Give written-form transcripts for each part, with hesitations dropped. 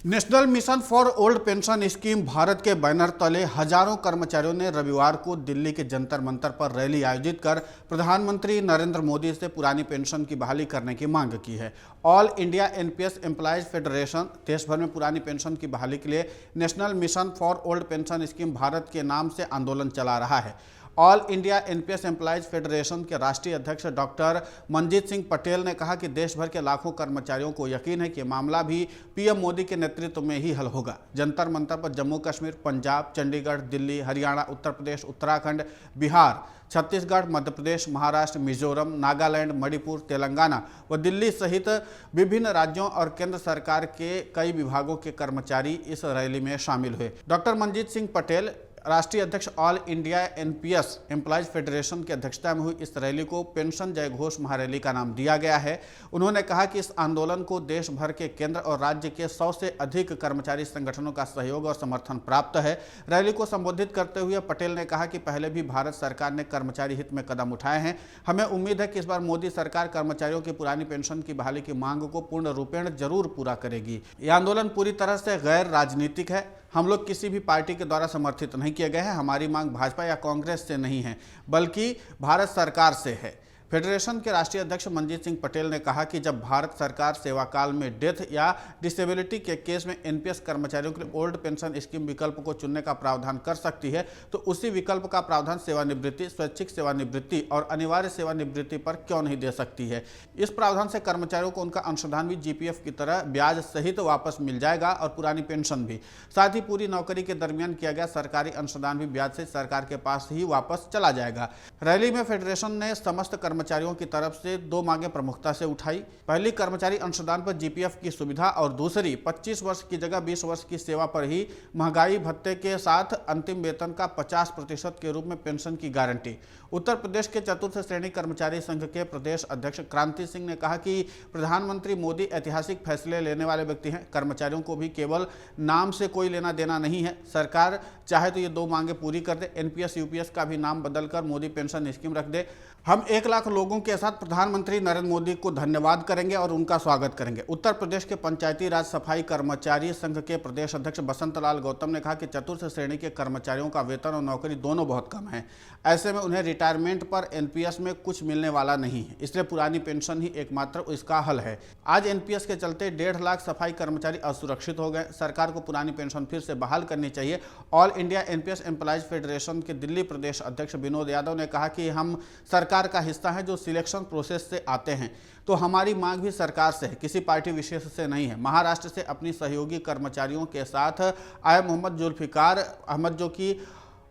National mission for old pension scheme Bharat के banner तले हजारों कर्मचारियों ने रविवार को दिल्ली के जंतर मंतर पर रैली आयोजित कर प्रधानमंत्री नरेंद्र मोदी से पुरानी पेंशन की बहाली करने की मांग की है। All India NPS employees federation देश भर में पुरानी पेंशन की बहाली के लिए national mission for old pension scheme Bharat के नाम से आंदोलन चला रहा है। All India NPS employees federation के राष्ट्रीय अध्यक्ष डॉक्टर मनजीत सिंह पटेल ने कहा कि देश भर के लाखों कर्मचारियों को यकीन है कि मामला भी पीएम मोदी के नेतृत्व में ही हल होगा। जंतर मंतर पर जम्मू कश्मीर, पंजाब, चंडीगढ़, दिल्ली, हरियाणा, उत्तर प्रदेश, उत्तराखंड, बिहार, छत्तीसगढ़, मध्य प्रदेश, महाराष्ट्र, मिजोरम, नागालैंड, मणिपुर, तेलंगाना व दिल्ली सहित विभिन्न राज्यों और केंद्र सरकार के कई विभागों के कर्मचारी इस रैली में शामिल हुए। डॉक्टर मनजीत सिंह पटेल, राष्ट्रीय अध्यक्ष all India NPS employees federation की अध्यक्षता में हुई इस रैली को पेंशन जय घोष महारैली का नाम दिया गया है। उन्होंने कहा कि इस आंदोलन को देश भर के केंद्र और राज्य के 100 से अधिक कर्मचारी संगठनों का सहयोग और समर्थन प्राप्त है। रैली को संबोधित करते हुए पटेल ने कहा कि पहले भी भारत सरकार ने कर्मचारी हित में कदम उठाए हैं। हमें उम्मीद है कि इस बार मोदी सरकार कर्मचारियों की पुरानी पेंशन की बहाली की मांग को पूर्ण रूपेण जरूर पूरा करेगी। यह आंदोलन पूरी तरह से गैर राजनीतिक है। हम लोग किसी भी पार्टी के द्वारा समर्थित नहीं किए गए हैं। हमारी मांग भाजपा या कांग्रेस से नहीं है, बल्कि भारत सरकार से है। फेडरेशन के राष्ट्रीय अध्यक्ष मनजीत सिंह पटेल ने कहा कि जब भारत सरकार सेवा काल में डेथ या डिसेबिलिटी के केस में एनपीएस कर्मचारियों के लिए ओल्ड पेंशन स्कीम विकल्प को चुनने का प्रावधान कर सकती है, तो उसी विकल्प का प्रावधान सेवानिवृत्ति, स्वैच्छिक सेवानिवृत्ति और अनिवार्य सेवानिवृत्ति पर क्यों नहीं दे सकती है। इस प्रावधान से कर्मचारियों को उनका अंशदान भी जीपीएफ की तरह ब्याज सहित वापस मिल जाएगा और पुरानी पेंशन भी। साथ ही पूरी नौकरी के दरमियान किया गया सरकारी अंशदान भी ब्याज से सरकार के पास ही वापस चला जाएगा। रैली में फेडरेशन ने समस्त कर्मचारियों की तरफ से 2 मांगें प्रमुखता से उठाई। पहली, कर्मचारी अंशदान पर जीपीएफ की सुविधा और दूसरी 25 वर्ष की जगह 20 वर्ष की सेवा पर ही महंगाई भत्ते के साथ अंतिम वेतन का 50% के रूप में पेंशन की गारंटी। उत्तर प्रदेश के चतुर्थ श्रेणी कर्मचारी संघ के प्रदेश अध्यक्ष क्रांति सिंह ने कहा कि प्रधानमंत्री मोदी ऐतिहासिक फैसले लेने वाले व्यक्ति हैं। कर्मचारियों को भी केवल नाम से कोई लेना देना नहीं है। सरकार चाहे तो ये 2 मांगें पूरी कर दे, एनपीएस यूपीएस का भी नाम बदलकर मोदी पेंशन स्कीम रख दे। हम 1 लाख लोगों के साथ प्रधानमंत्री नरेंद्र मोदी को धन्यवाद करेंगे और उनका स्वागत करेंगे। उत्तर प्रदेश के पंचायती राज सफाई कर्मचारी संघ के प्रदेश अध्यक्ष बसंत लाल गौतम ने कहा कि चतुर्थ श्रेणी के कर्मचारियों का वेतन और नौकरी दोनों बहुत कम है। ऐसे में उन्हें रिटायरमेंट पर एनपीएस में कुछ मिलने वाला नहीं है, इसलिए पुरानी पेंशन ही एकमात्र इसका हल है। आज एनपीएस के चलते 1.5 लाख सफाई कर्मचारी असुरक्षित हो गए। सरकार को पुरानी पेंशन फिर से बहाल करनी चाहिए। All India NPS employees federation के दिल्ली प्रदेश अध्यक्ष विनोद यादव ने कहा कि हम सरकार का हिस्सा है जो सिलेक्शन प्रोसेस से आते हैं, तो हमारी मांग भी सरकार से है, किसी पार्टी विशेष से नहीं है। महाराष्ट्र से अपनी सहयोगी कर्मचारियों के साथ आए मोहम्मद जुल्फिकार अहमद, जो कि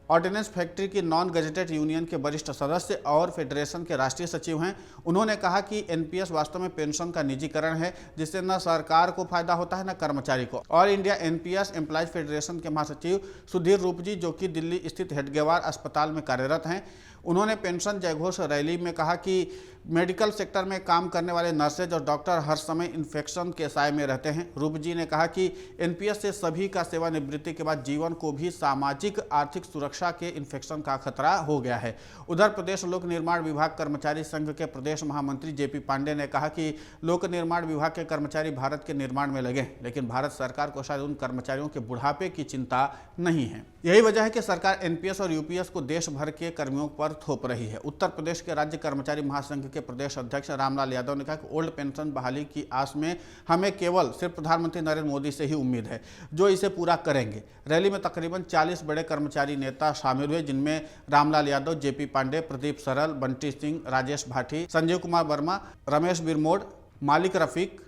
ऑर्डिनेंस फैक्ट्री की नॉन गजेटेड यूनियन के वरिष्ठ सदस्य और फेडरेशन के राष्ट्रीय सचिव हैं। उन्होंने कहा कि एनपीएस वास्तव में पेंशन का निजीकरण है, जिससे न सरकार को फायदा होता है न कर्मचारी को। All India NPS employees federation के महासचिव सुधीर रूपजी, जो कि दिल्ली स्थित हेडगेवार अस्पताल में कार्यरत हैं, उन्होंने पेंशन जयघोष रैली में कहा कि मेडिकल सेक्टर में काम करने वाले नर्सेज और डॉक्टर हर समय इन्फेक्शन के साए में रहते हैं। रूपजी ने कहा कि एनपीएस से सभी का सेवानिवृत्ति के बाद जीवन को भी सामाजिक आर्थिक सुरक्षा के इन्फेक्शन का खतरा हो गया है। उधर प्रदेश लोक निर्माण विभाग कर्मचारी संघ के प्रदेश महामंत्री जेपी पांडे ने कहा कि लोक निर्माण विभाग के कर्मचारी भारत के निर्माण में लगे, लेकिन भारत सरकार को शायद उन कर्मचारियों के बुढ़ापे की चिंता नहीं है। यही वजह है कि सरकार एनपीएस और यूपीएस को देश भर के कर्मियों पर थोप रही है। उत्तर प्रदेश के राज्य कर्मचारी महासंघ के प्रदेश अध्यक्ष रामलाल यादव ने कहा कि ओल्ड पेंशन बहाली की आस में हमें केवल सिर्फ प्रधानमंत्री नरेंद्र मोदी से ही उम्मीद है, जो इसे पूरा करेंगे। रैली में तकरीबन 40 बड़े कर्मचारी नेता शामिल हुए, जिनमें रामलाल यादव, जेपी पांडे, प्रदीप सरल, बंटी सिंह, राजेश भाटी, संजीव कुमार वर्मा, रमेश बिरमोड, मालिक रफीक,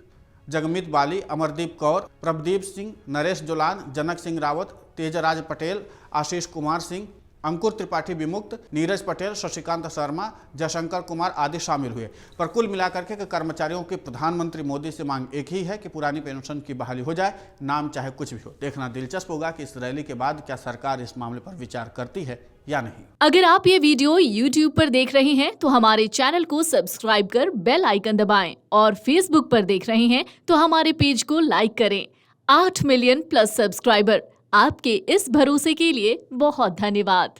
जगमीत बाली, अमरदीप कौर, प्रभदीप सिंह, नरेश जोलान, जनक सिंह रावत, तेजराज पटेल, आशीष कुमार सिंह, अंकुर त्रिपाठी विमुक्त, नीरज पटेल, शशिकांत शर्मा, जयशंकर कुमार आदि शामिल हुए। पर कुल मिलाकर के कर्मचारियों की प्रधानमंत्री मोदी से मांग एक ही है कि पुरानी पेंशन की बहाली हो जाए, नाम चाहे कुछ भी हो। देखना दिलचस्प होगा कि इस रैली के बाद क्या सरकार इस मामले पर विचार करती है या नहीं। अगर आप ये वीडियो YouTube पर देख रहे हैं तो हमारे चैनल को सब्सक्राइब कर बेल आइकन दबाएं, और Facebook पर देख रहे हैं तो हमारे पेज को लाइक करें। 8 मिलियन प्लस सब्सक्राइबर, आपके इस भरोसे के लिए बहुत धन्यवाद।